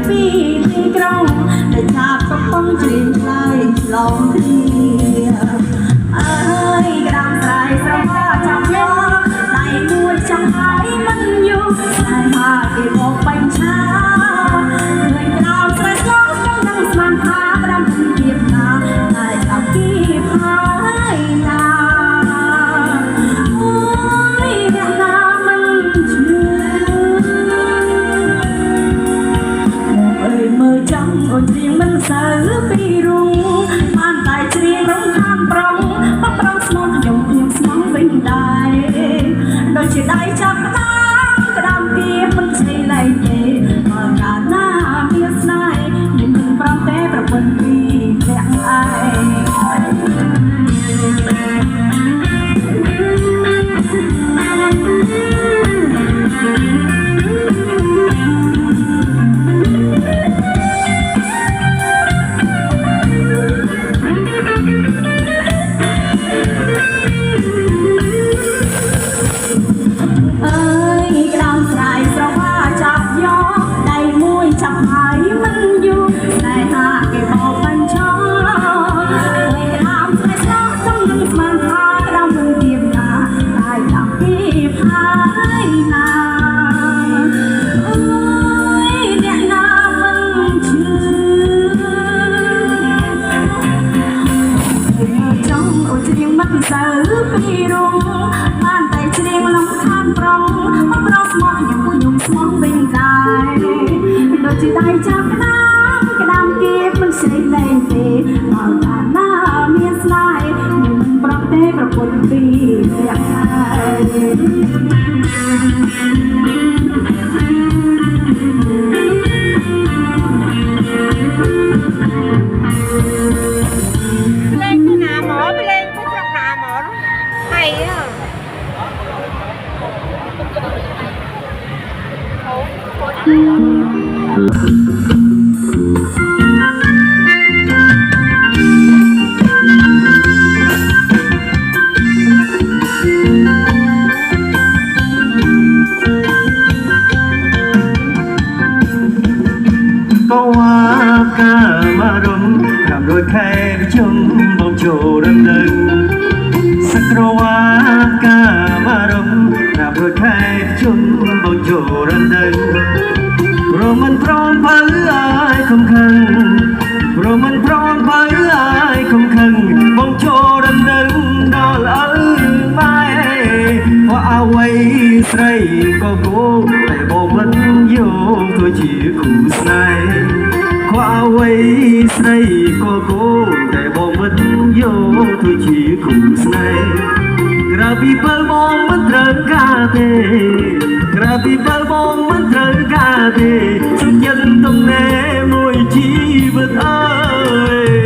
ពីទីក្រុងដែលឆាបកំពុងជ្រៀងឆ្លើយឆ្លងគ្នាអើយក្តាមស្រ័យស្រវាចាំយកដៃមួយចាំហើយមិនយូរតែមកគេមកបញ្ឆាឃើញក្តាមស្រ័យឆ្លងចង់នឹងស្មានថាក្តាមពីទៀបណាតែដល់ពីហើយណាអូយអ្នកណាមិនជឿមើលចាំអូនច្រៀងមិនសូវពីរុងបានតែច្រៀងរំខានប្រងបប្រងស្មោះខ្ញុំស្មោះវិញដែរដូចជាដៃចាប់ក្តាមពីមិនជ័យលែងទេបើកាលណាមានស្នេហ៍ខ្ញុំមិនប្រំតែប្រពន្ធពីអ្នកឯសូវពីរុងបានតែច្រៀងលំខានប្រងមកប្រងស្មោះខ្ញុំស្មោះវិញដែរដូចជាដៃចាប់ក្តាមគេមិនស្រីលែងទេបើកាលណាមានស្នេហ៍ខ្ញុំមិនប្រំទេប្រពន្ធពីអ្នកខែជុំបងចូលរំលឹកសក្រវាកាមរំប្រាប់រខែជុំបងចូលរំលឹកព្រមមិនព្រមបើឲ្យខំខឹងព្រមមិនព្រមបើឲ្យខំខឹងបងចូលរំលឹកដល់ឪម៉ែព្រោះអ្វីស្រីក៏គួរតែបងមិនយកធ្វើជាគូស្នេហ៍ព្រោះអ្វីស្រីក៏គួរតែបងមិនយកធ្វើជាគូស្នេហ៍ក្រៅពីបើបងមិនត្រូវការទេក្រៅពីបើបងមិនត្រូវការទេសុខចិត្តទំនេរមួយជីវិតអើយ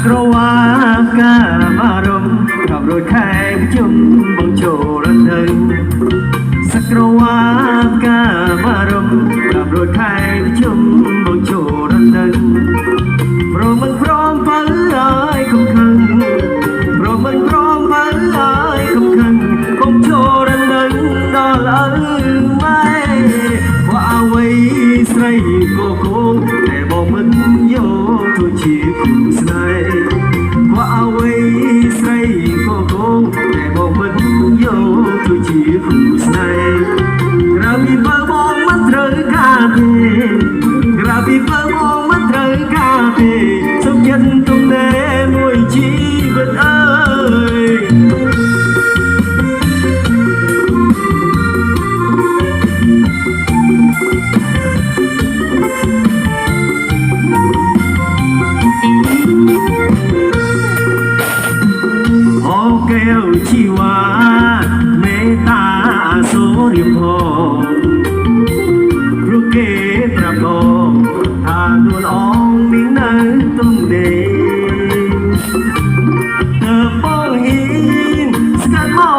ក្រវាកាមរំប្រាប់រយខែជុំបងចូលរំលឹកសក្រវាកាមរំប្រាប់រយខែជុំបងចូលរំលឹកព្រមមិនព្រមបើឲ្យខំខឹងព្រមមិនព្រមបើឲ្យខំខឹងបងចូលរំលឹកដល់ឪម៉ែព្រោះអ្វីស្រីក៏គង់តែបងមិនយកធ្វើជាគូស្នេហ៍ព្រោះអ្វីស្រីក៏គង់តែបងមិនយកធ្វើជាគូស្នេហ៍ក្រៅពីបើបងមិនត្រូវការទេក្រៅពីបើបងមិនត្រូវការទេសុខចិត្តទំនេរមួយជីវិតអើយជីវ៉ាមេតាសូរិយផងព្រោះ គេប្រាប់បងថានួនអងមីងនៅទុំដេបងហ៊ីនស្កាត់មក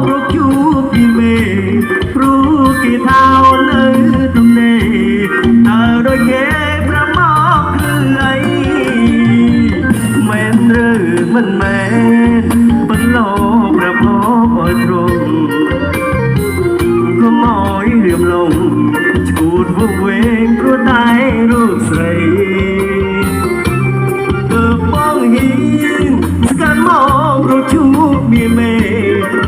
រកជួបពីមេព្រោះគេថានៅទុំដេតើដូចគេប្រាប់មកគឺអីមែនឬមិនមែនបន្លប់ប្រាប់មកឲ្យត្រង់ក៏មករៀបលងឈួតវង្វេងព្រោះតែរូបស្រីបងហ៊ីនស្កាត់មករកជួបមីមេ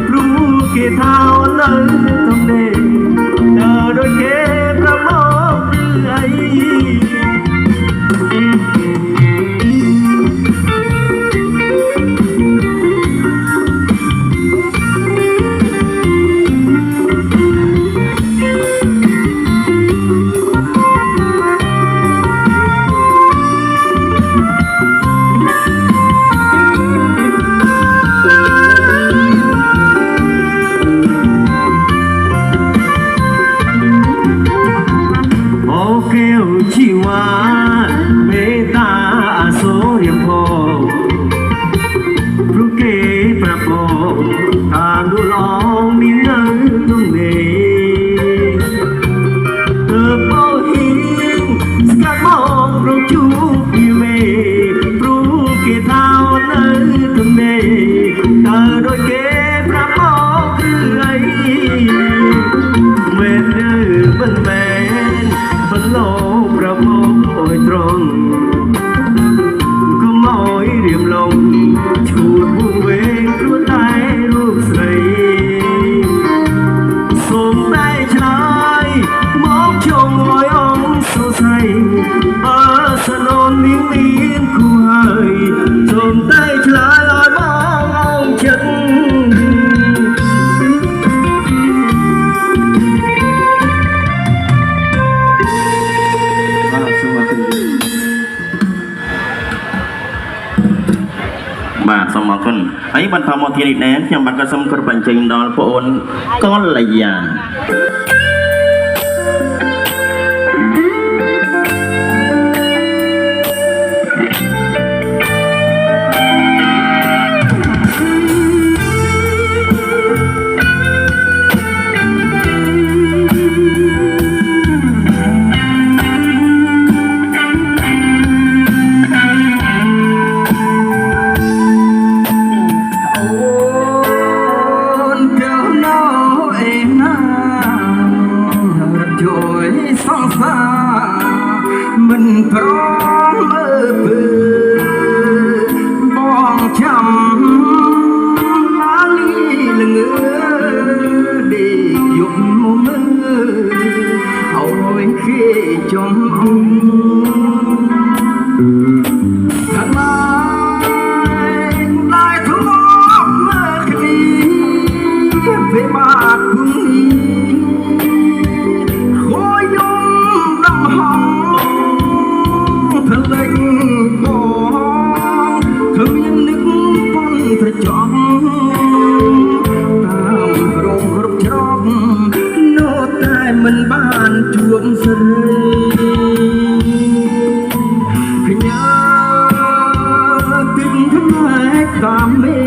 ព្រោះគេថានៅទុំដេតើដូចគេប្រាប់មកគឺអីชีวาเมตตาอโศเรียมพอพรุเกประพอตามดูลองมีเงินตรงนี้เป้าหินสกัดมองรูจูปีเมพรุเกเท้าเนื้อตรงนี้ตาโดยเกประพอคือไอ้เมื่อเนื้อมันแม่บันโลประพบโอยตรงก็มอยเรียมลงชูดวงเวงครัวใต้รูปใสส่งได้ชายมองชมลอยอ่องสดใสสนนนิ่งนิ่งคู่ให้ส่งได้ชายลอยมองอ่องฉันបាទសូមអរគុណហើយបន្តមកទៀតនេះដែរខ្ញុំបាទក៏សូមគោរពអញ្ជើញដល់បងអូនកល្យាមិនព្រមពើបងចាំឡាលីលងើដេកយប់មកមើលឲ្យគេចំខាងណាlạiធ្លាប់មើលគ្នាពេលបាត់គុំមិនបានជួបស្រីកញ្ញាទិញថ្មីតាមមេ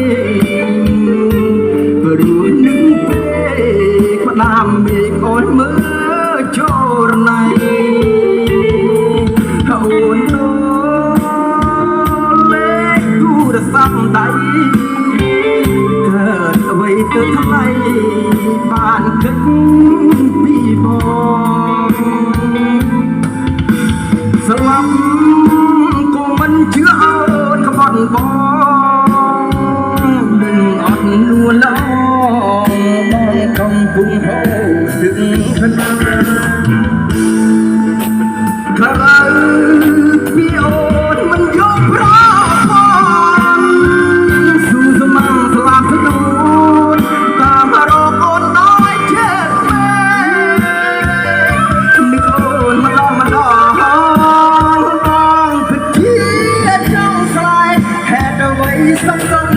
ព្រោះនឹងពេលផ្ដាំមេឃអូនមើលចូលណៃអូនលេខទូរស័ព្ទដៃកើតអ្វីទៅថ្លៃបានគិតពីបងស្លាប់ក៏មិនជឿអូនក្បត់បងនឹងអត់នួនឡងបងកំពុងហូរទឹកខ្នងក្រៅពីអូនមិនយកប្របងស៊ូស្មាំស្លាប់ស្នូនតាមរកអូនដល់ចិត្តនឹកអូនម្ដងម្ដងបងពិតជាចង់ស្លាយហេតុអ្វីសង្កត់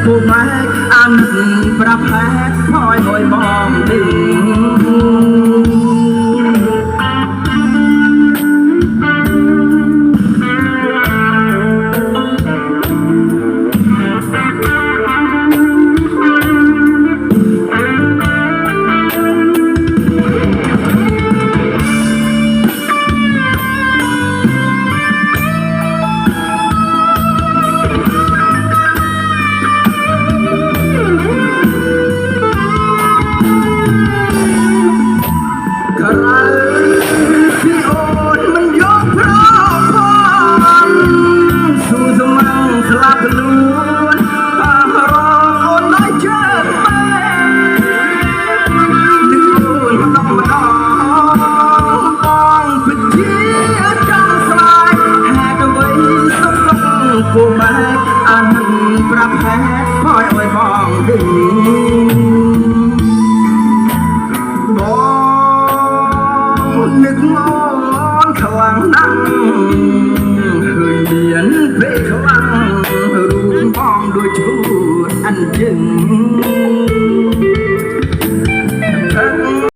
គូម៉ែអានប្រាប់ហេតុហើយបងដឹង ខ្លាំងរួមផងដូចឈួតអញ្ចឹង